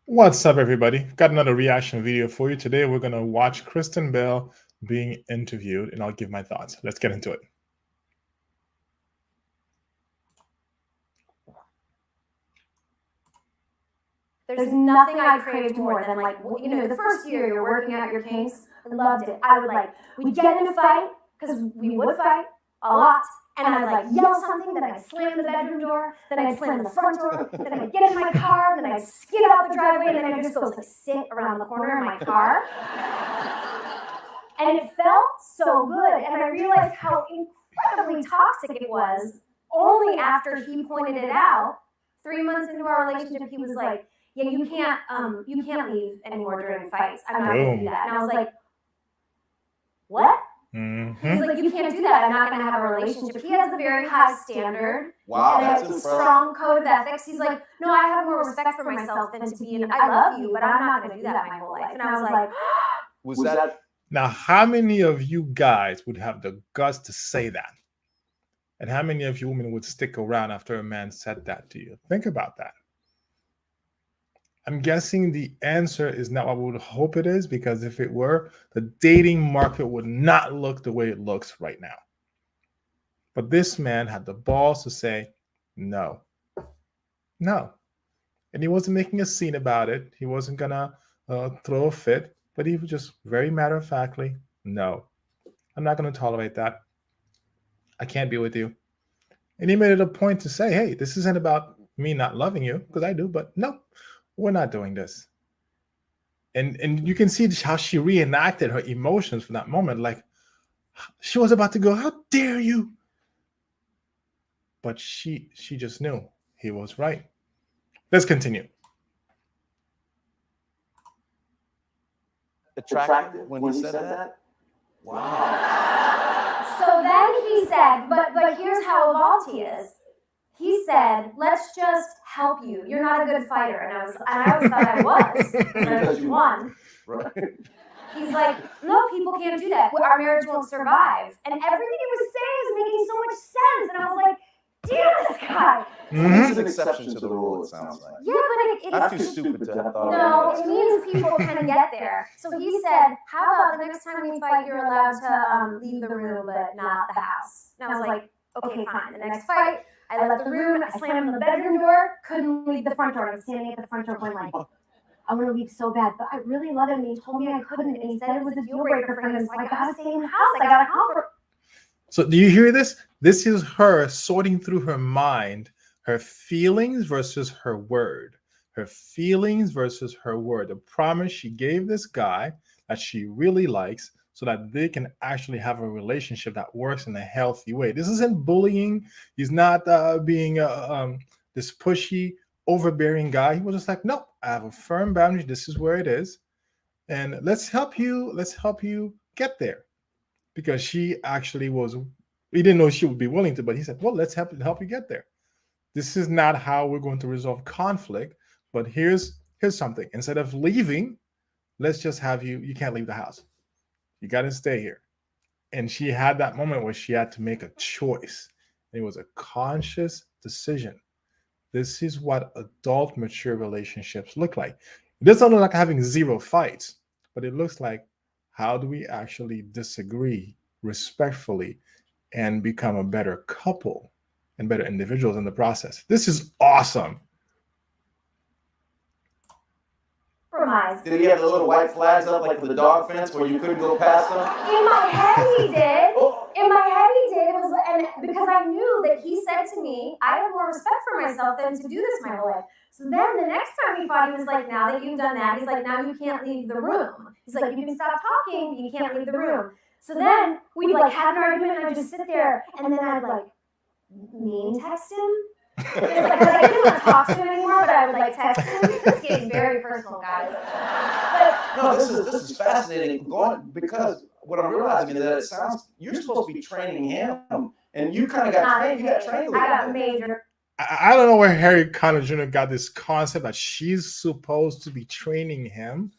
What's up, everybody? Got another reaction video for you. Today, we're going to watch Kristen Bell being interviewed, and I'll give my thoughts. Let's get into it. There's nothing I craved more than, like, the first year you're working out your kinks. I loved it. We'd get in a fight, because we would fight a lot, and I'd, yell something, then I'd slam the bedroom door, then I'd slam the front door, then I'd get in my car, then I'd skid out the driveway, and then I'd just go, sit around the corner in my car. And it felt so good, and I realized how incredibly toxic it was only after he pointed it out. 3 months into our relationship, he was like, yeah, you can't leave anymore during fights. I'm not going to do that. And I was like, what? Mm-hmm. He's like, you can't do that. I'm not going to have a relationship. He has a very high standard. Wow, and that's a impressive. strong code of ethics. He's like, no, I have more respect for myself than to be I love you, but I'm not going to do that my whole life. And I was like, was that? Now, how many of you guys would have the guts to say that? And how many of you women would stick around after a man said that to you? Think about that. I'm guessing the answer is not what we would hope it is, because if it were, the dating market would not look the way it looks right now. But this man had the balls to say, no. And he wasn't making a scene about it. He wasn't going to throw a fit, but he was just very matter-of-factly, no. I'm not going to tolerate that. I can't be with you. And he made it a point to say, hey, this isn't about me not loving you, because I do, but no, we're not doing this. And you can see how she reenacted her emotions from that moment. Like, she was about to go, how dare you? But she just knew he was right. Let's continue. Attractive when he said that? wow. So then he said, but here's how evolved he is. He said, let's just help you. You're not a good fighter. And I always thought I was, because you won. Right. He's like, no, people can't do that. Our marriage won't survive. And everything he was saying was making so much sense. And I was like, damn, this guy. It's an exception to the rule, it sounds like. Yeah, but I'm too stupid to have thought no, of it means people can get there. So he said, how about the next time we fight, you're allowed to leave the room, but not the house. And I was like, okay, fine. The next fight, I left the room, I slammed the bedroom door, couldn't leave the front door. I was standing at the front door going like, I want to leave so bad, but I really love him, and he told me I couldn't, and he said it was a deal breaker for him, so I gotta stay in the house, I gotta comfort. So do you hear this? This is her sorting through her mind, her feelings versus her word. Her feelings versus her word. The promise she gave this guy that she really likes, so that they can actually have a relationship that works in a healthy way. This isn't bullying. He's not being this pushy, overbearing guy. He was just like, no, I have a firm boundary. This is where it is. And let's help you get there. Because she actually was, he didn't know she would be willing to, but he said, well, let's help you get there. This is not how we're going to resolve conflict, but here's something. Instead of leaving, let's just have you can't leave the house. You got to stay here. And she had that moment where she had to make a choice. It was a conscious decision. This is what adult, mature relationships look like. It doesn't look like having zero fights, but it looks like, how do we actually disagree respectfully and become a better couple and better individuals in the process? This is awesome. Did he have the little white flags up like for the dog fence where you couldn't go past them? In my head he did. In my head he did. It was, and because I knew that he said to me, I have more respect for myself than to do this my whole life. So then the next time we fought, he was like, now that you've done that, he's like, now you can't leave the room. He's like, you can stop talking, but you can't leave the room. So then we'd have an argument, and I'd just sit there, and then I'd mean text him. Because I didn't want to talk to him anymore, but I would text him. This is getting very personal, guys. No, this is fascinating. Because what I'm realizing is that it sounds you're supposed to be training him, and you kind of got trained. You got trained. I got major. I don't know where Harry Connick Jr. got this concept that she's supposed to be training him.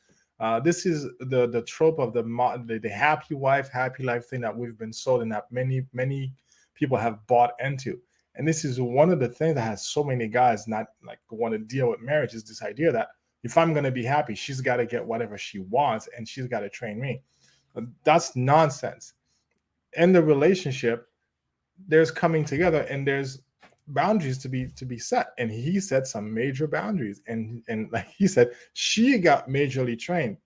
This is the trope of the happy wife, happy life thing that we've been sold and that many people have bought into. And this is one of the things that has so many guys not want to deal with marriage, is this idea that If I'm going to be happy, she's got to get whatever she wants and she's got to train me. That's nonsense. In the relationship, there's coming together and there's boundaries to be set. And he set some major boundaries. And like he said, she got majorly trained.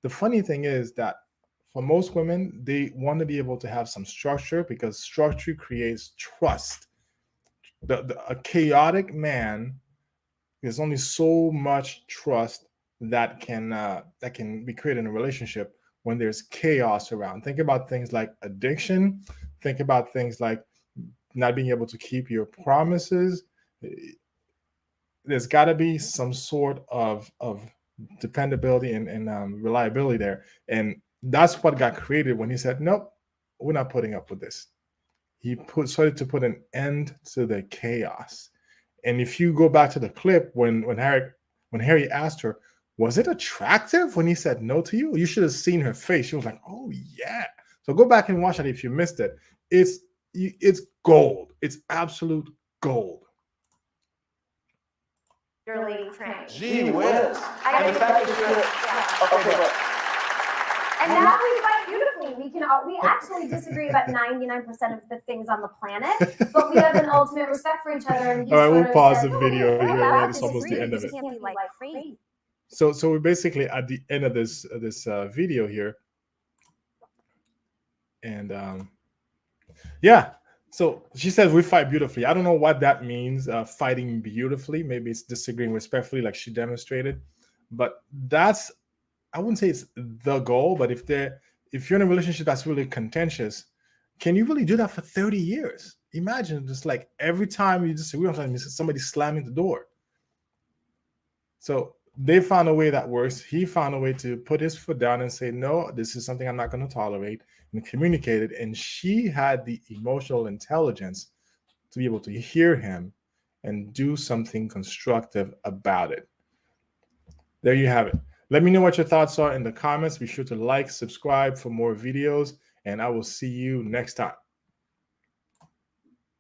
The funny thing is that for most women, they want to be able to have some structure because structure creates trust. A chaotic man, there's only so much trust that can be created in a relationship when there's chaos around. Think about things like addiction. Think about things like not being able to keep your promises. There's got to be some sort of dependability and reliability there, and that's what got created when he said, "Nope, we're not putting up with this." He started to put an end to the chaos. And if you go back to the clip when Harry asked her, "Was it attractive when he said no to you?" You should have seen her face. She was like, "Oh yeah." So go back and watch it if you missed it. It's gold. It's absolute gold. Really trained. Gee whiz. I And the fact that you're, okay, but And now we fight beautifully. We actually disagree about 99% of the things on the planet, but we have an ultimate respect for each other. And All right, we'll pause the "No, video we're here. allowed It's to almost the disagree. end of We it. just can't be like crazy." So we're basically at the end of this video here, and yeah. So she says we fight beautifully. I don't know what that means, fighting beautifully. Maybe it's disagreeing respectfully, like she demonstrated. But that's, I wouldn't say it's the goal. But if you're in a relationship that's really contentious, can you really do that for 30 years? Imagine just like every time you disagree on something, somebody slamming the door. So they found a way that works. He found a way to put his foot down and say, no, this is something I'm not going to tolerate, and communicate it. And she had the emotional intelligence to be able to hear him and do something constructive about it. There you have it. Let me know what your thoughts are in the comments. Be sure to like, subscribe for more videos, and I will see you next time.